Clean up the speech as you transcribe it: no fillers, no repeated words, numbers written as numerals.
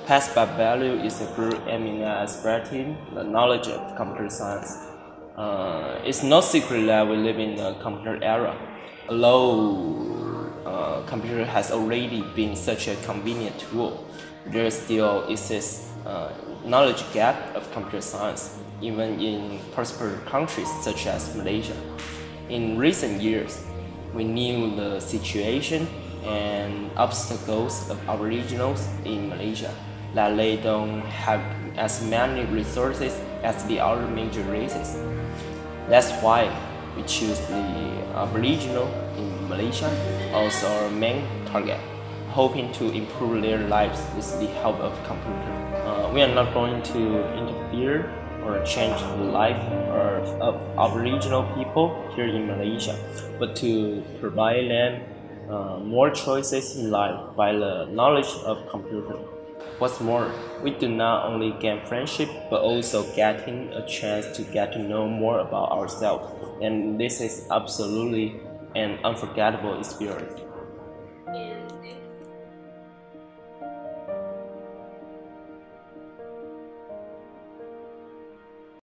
PassByValue is a group aiming at spreading the knowledge of computer science. It's no secret that we live in a computer era. Although computer has already been such a convenient tool, there still exists a knowledge gap of computer science, even in prosperous countries such as Malaysia. In recent years, we knew the situation and obstacles of aboriginals in Malaysia, that they don't have as many resources as the other major races. That's why we choose the aboriginal in Malaysia as our main target, hoping to improve their lives with the help of computer. We are not going to interfere or change the life of aboriginal people here in Malaysia, but to provide them more choices in life by the knowledge of computer. What's more, we do not only gain friendship, but also getting a chance to get to know more about ourselves, and this is absolutely an unforgettable experience.